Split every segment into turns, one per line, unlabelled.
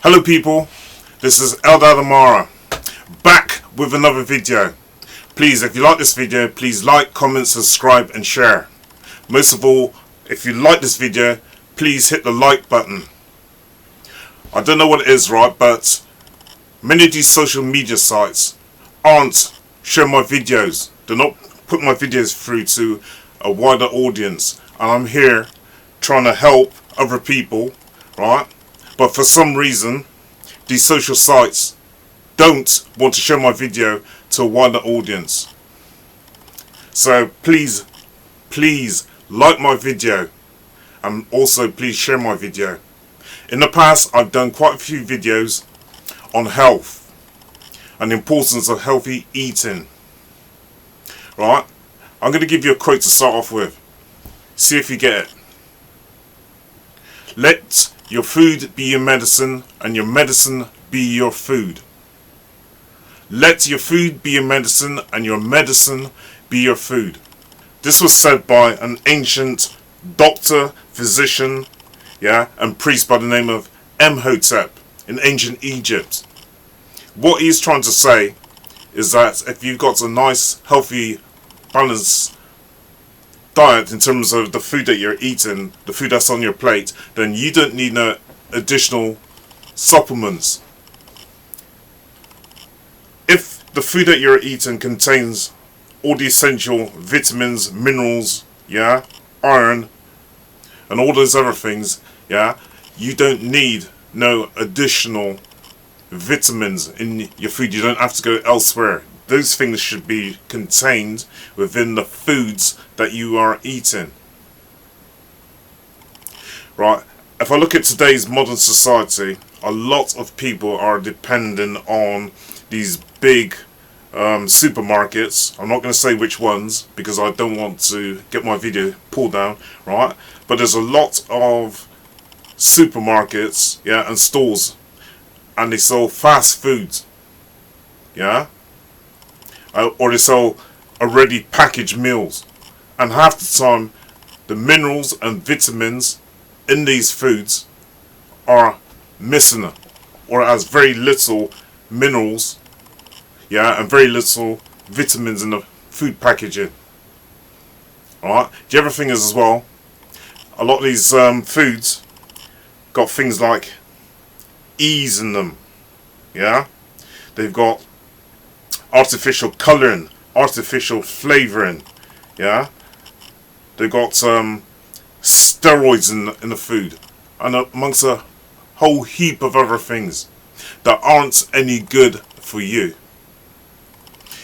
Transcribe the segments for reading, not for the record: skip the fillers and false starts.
Hello people, this is Eldad Amara, back with another video. Please, if you like this video, please like, comment, subscribe and share. Most of all, if you like this video, please hit the like button. I don't know what it is, right, but many of these social media sites aren't sharing my videos. They're not putting my videos through to a wider audience, and I'm here trying to help other people, right? But for some reason, these social sites don't want to show my video to a wider audience. So please like my video, and also please share my video. In the past, I've done quite a few videos on health and the importance of healthy eating. Right? I'm going to give you a quote to start off with. See if you get it. Let your food be your medicine, and your medicine be your food. Let your food be your medicine, and your medicine be your food. This was said by an ancient doctor, physician, and priest by the name of Imhotep in ancient Egypt. What he's trying to say is that if you've got a nice, healthy, balanced diet in terms of the food that you're eating, the food that's on your plate, then you don't need no additional supplements. If the food that you're eating contains all the essential vitamins, minerals, iron, and all those other things, you don't need no additional vitamins in your food. You don't have to go elsewhere. Those things should be contained within the foods that you are eating. Right, if I look at today's modern society, a lot of people are dependent on these big supermarkets. I'm not going to say which ones because I don't want to get my video pulled down, right? But there's a lot of supermarkets, and stores, and they sell fast foods, or they sell already packaged meals, and half the time the minerals and vitamins in these foods are missing, or has very little minerals, and very little vitamins in the food packaging. Alright, the other thing is as well, a lot of these foods got things like E's in them, they've got artificial colouring, artificial flavouring, they've got steroids in the food, and amongst a whole heap of other things that aren't any good for you.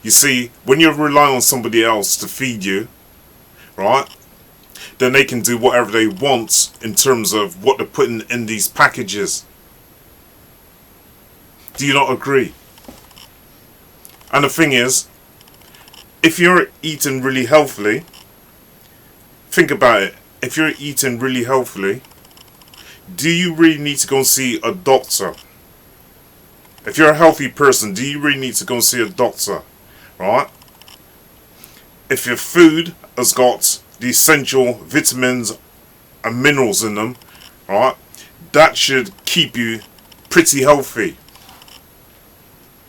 You see, when you rely on somebody else to feed you, right, then they can do whatever they want in terms of what they're putting in these packages. Do you not agree? And the thing is, if you're eating really healthily, think about it. If you're eating really healthily, do you really need to go and see a doctor? If you're a healthy person, do you really need to go and see a doctor? Right? If your food has got the essential vitamins and minerals in them, right, that should keep you pretty healthy.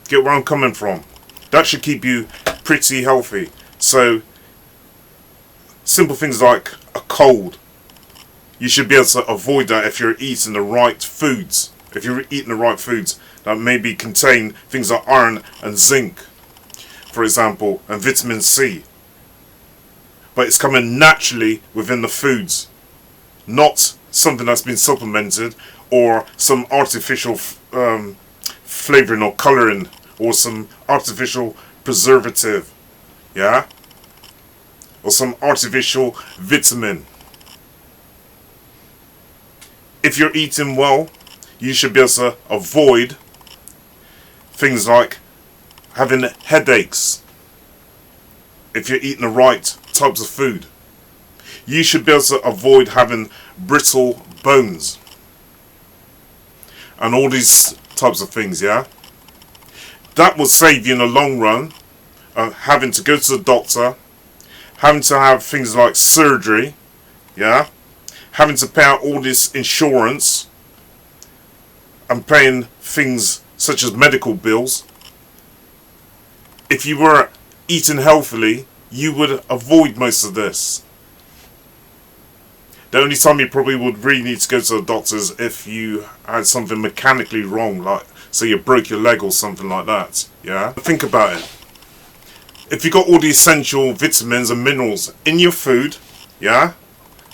Get where I'm coming from? That should keep you pretty healthy. So, simple things like a cold, you should be able to avoid that if you're eating the right foods. If you're eating the right foods that maybe contain things like iron and zinc, for example, and vitamin C. But it's coming naturally within the foods, not something that's been supplemented or some artificial flavouring or colouring or some artificial preservative, or some artificial vitamin. If you're eating well, you should be able to avoid things like having headaches. If you're eating the right types of food, you should be able to avoid having brittle bones and all these types of things. That will save you in the long run having to go to the doctor, having to have things like surgery, having to pay out all this insurance, and paying things such as medical bills. If you were eating healthily, you would avoid most of this. The only time you probably would really need to go to the doctor is if you had something mechanically wrong, like say you broke your leg or something like that. Yeah? Think about it. If you got all the essential vitamins and minerals in your food, yeah,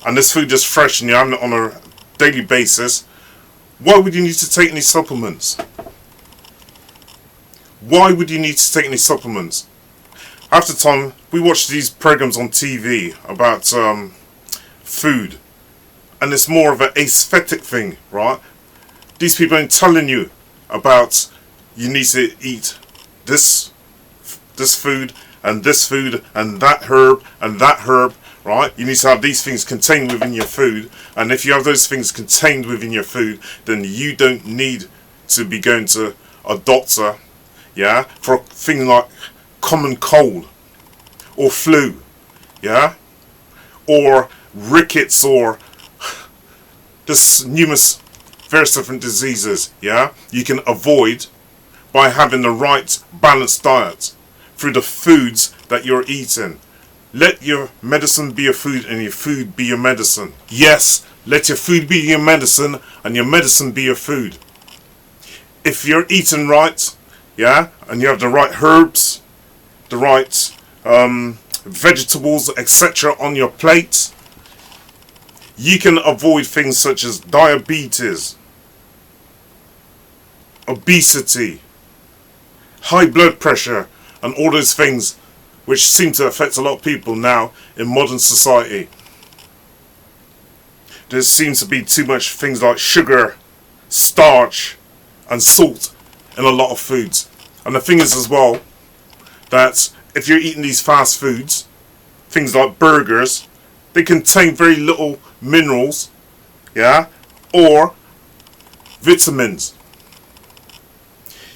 and this food is fresh and you're having it on a daily basis, why would you need to take any supplements? Why would you need to take any supplements? Half the time, we watch these programs on TV about food, and it's more of an aesthetic thing, right? These people ain't telling you about you need to eat this food and this food and that herb and that herb, right? You need to have these things contained within your food, and if you have those things contained within your food, then you don't need to be going to a doctor, yeah, for a thing like common cold or flu, yeah, or rickets, or just numerous various different diseases, yeah, you can avoid by having the right balanced diet through the foods that you're eating. Let your medicine be your food and your food be your medicine. Yes, let your food be your medicine and your medicine be your food. If you're eating right, yeah, and you have the right herbs, the right vegetables, etc. on your plate, you can avoid things such as diabetes, obesity, high blood pressure, and all those things which seem to affect a lot of people now in modern society. There seems to be too much things like sugar, starch, and salt in a lot of foods. And the thing is as well, that if you're eating these fast foods, things like burgers, they contain very little minerals, yeah, or vitamins.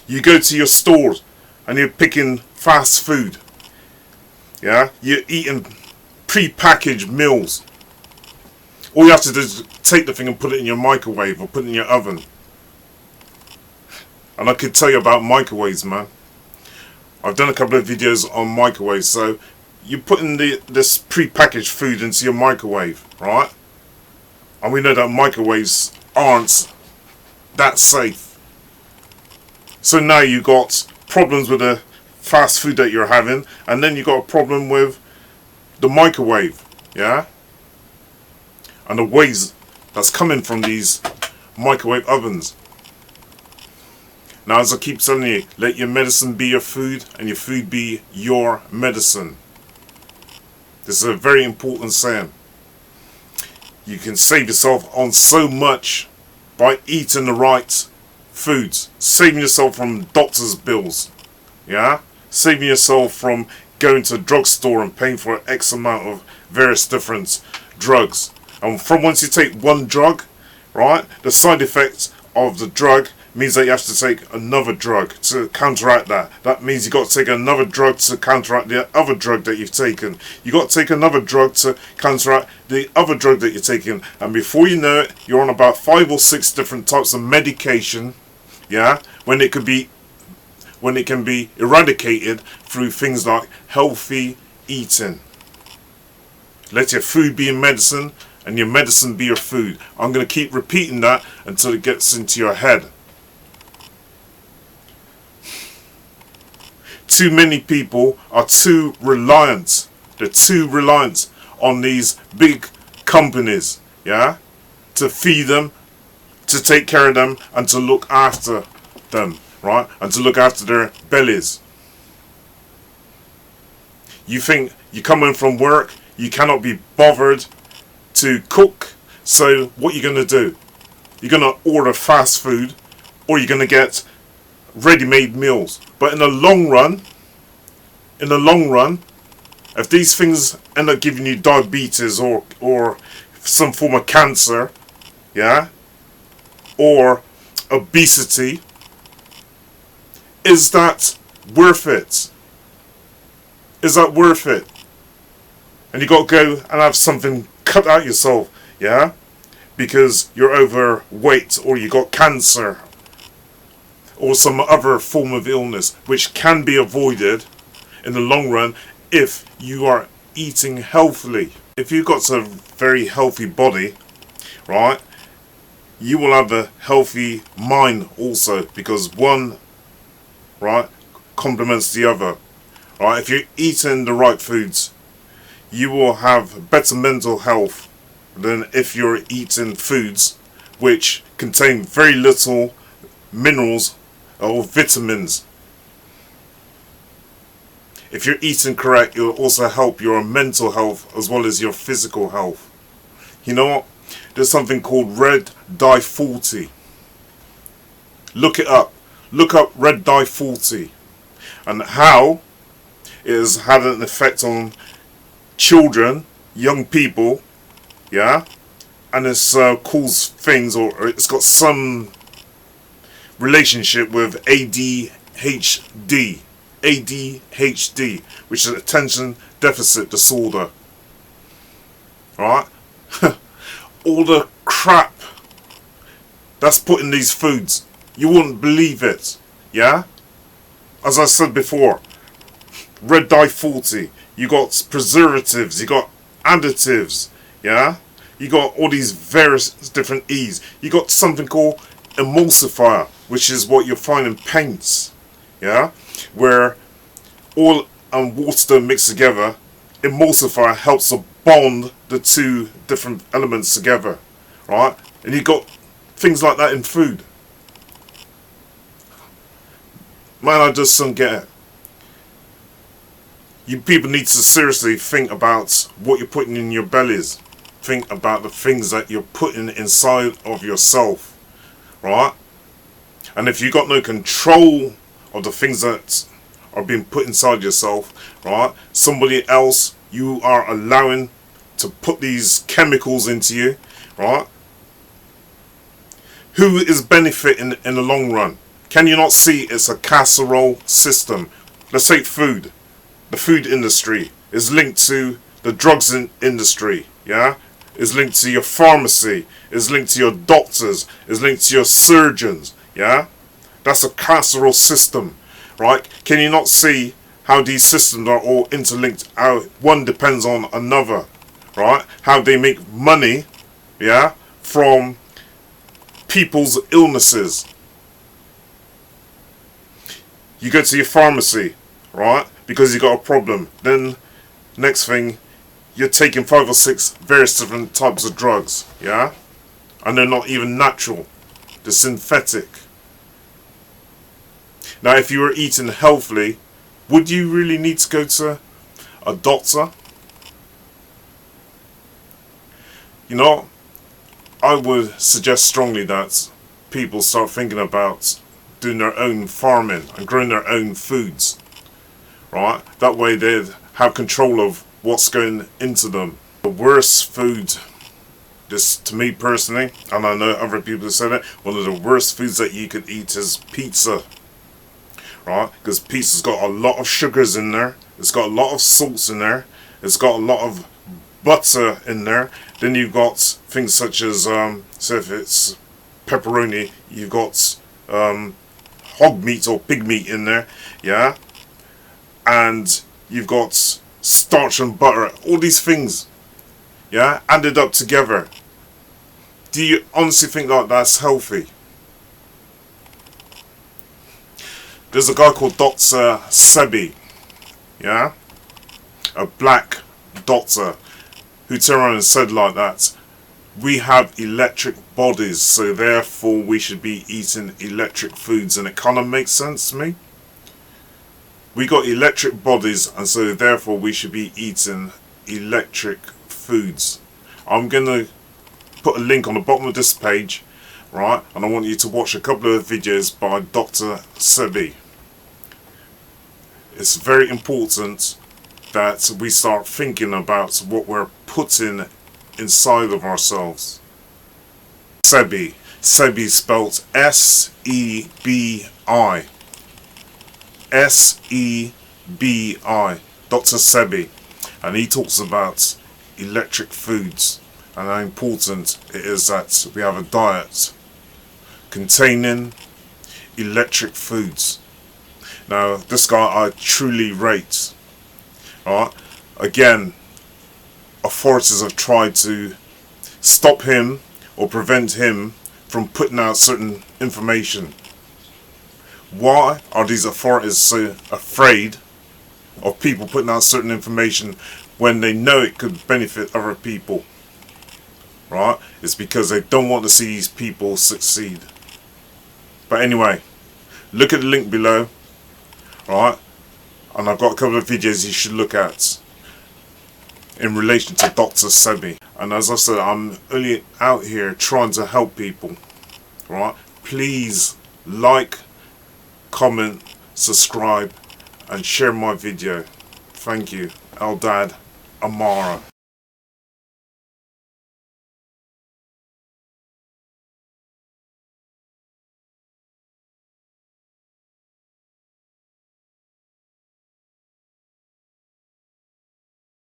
You go to your stores and you're picking fast food, yeah, you're eating pre-packaged meals. All you have to do is take the thing and put it in your microwave or put it in your oven. And I could tell you about microwaves, man. I've done a couple of videos on microwaves. So you're putting this pre-packaged food into your microwave, right? And we know that microwaves aren't that safe. So now you got problems with the fast food that you're having, and then you got a problem with the microwave, yeah? And the waste that's coming from these microwave ovens. Now, as I keep telling you, let your medicine be your food and your food be your medicine. This is a very important saying. You can save yourself on so much by eating the right foods. Saving yourself from doctor's bills. Yeah? Saving yourself from going to a drugstore and paying for X amount of various different drugs. And from once you take one drug, right, the side effect of the drug means that you have to take another drug to counteract that. That means you got to take another drug to counteract the other drug that you've taken. You got to take another drug to counteract the other drug that you're taking. And before you know it, you're on about 5 or 6 different types of medication, yeah, when it can be eradicated through things like healthy eating. Let your food be your medicine and your medicine be your food. I'm going to keep repeating that until it gets into your head. Too many people are too reliant. They're too reliant on these big companies, yeah, to feed them, to take care of them, and to look after them, right, and to look after their bellies. You think you come in from work, you cannot be bothered to cook, so what you're going to do? You're going to order fast food, or you're going to get ready-made meals. But in the long run, if these things end up giving you diabetes or some form of cancer, yeah, or obesity, is that worth it? Is that worth it? And you got to go and have something cut out yourself, yeah, because you're overweight or you got cancer or some other form of illness, which can be avoided in the long run if you are eating healthily. If you've got a very healthy body, right, you will have a healthy mind also, because one, right, complements the other. Right, if you're eating the right foods, you will have better mental health than if you're eating foods which contain very little minerals or vitamins. If you're eating correct, it will also help your mental health as well as your physical health. You know what? There's something called red dye 40. Look it up. Look up red dye 40 and how it has had an effect on children, young people, yeah, and it's caused things, or it's got some relationship with ADHD, which is attention deficit disorder. Alright? All the crap that's put in these foods, you wouldn't believe it, yeah? As I said before, red dye 40, you got preservatives, you got additives, yeah? You got all these various different E's. You got something called emulsifier, which is what you find in paints, yeah? Where oil and water mixed together, emulsifier helps to bond the two different elements together, right? And you got things like that in food. Man, I just don't get it. You people need to seriously think about what you're putting in your bellies. Think about the things that you're putting inside of yourself, right? And if you got no control of the things that are being put inside yourself, right, somebody else you are allowing to put these chemicals into you, right? Who is benefiting in the long run? Can you not see it's a casserole system? Let's take food. The food industry is linked to the drugs industry, yeah? Is linked to your pharmacy, is linked to your doctors, is linked to your surgeons, yeah? That's a casserole system, right? Can you not see how these systems are all interlinked? How one depends on another, right? How they make money, yeah, from people's illnesses. You go to your pharmacy, right, because you got a problem. Then next thing, you're taking 5 or 6 various different types of drugs, yeah? And they're not even natural. They're synthetic. Now, if you were eating healthily, would you really need to go to a doctor? You know, I would suggest strongly that people start thinking about doing their own farming and growing their own foods, right? That way they'd have control of what's going into them. The worst food, this to me personally, and I know other people have said it, one of the worst foods that you could eat is pizza, right? Because pizza's got a lot of sugars in there, it's got a lot of salts in there, it's got a lot of butter in there. Then you've got things such as, so if it's pepperoni, you've got hog meat or pig meat in there, yeah? And you've got starch and butter, all these things, yeah, added up together. Do you honestly think that that's healthy? There's a guy called Dr. Sebi, yeah, a black doctor, who turned around and said like that, we have electric bodies, so therefore we should be eating electric foods, and it kind of makes sense to me. We got electric bodies, and so therefore we should be eating electric foods. I'm going to put a link on the bottom of this page, right? And I want you to watch a couple of videos by Dr. Sebi. It's very important that we start thinking about what we're putting inside of ourselves. Sebi. Sebi spelled S-E-B-I. S-E-B-I, Dr. Sebi, and he talks about electric foods and how important it is that we have a diet containing Electric Foods. Now, this guy I truly rate. Alright? Again, authorities have tried to stop him or prevent him from putting out certain information. Why are these authorities so afraid of people putting out certain information when they know it could benefit other people? Right? It's because they don't want to see these people succeed. But anyway, look at the link below. Right? And I've got a couple of videos you should look at in relation to Dr. Sebi. And as I said, I'm only out here trying to help people. Right? Please like, comment, subscribe and share my video. Thank you. Eldad, Amara.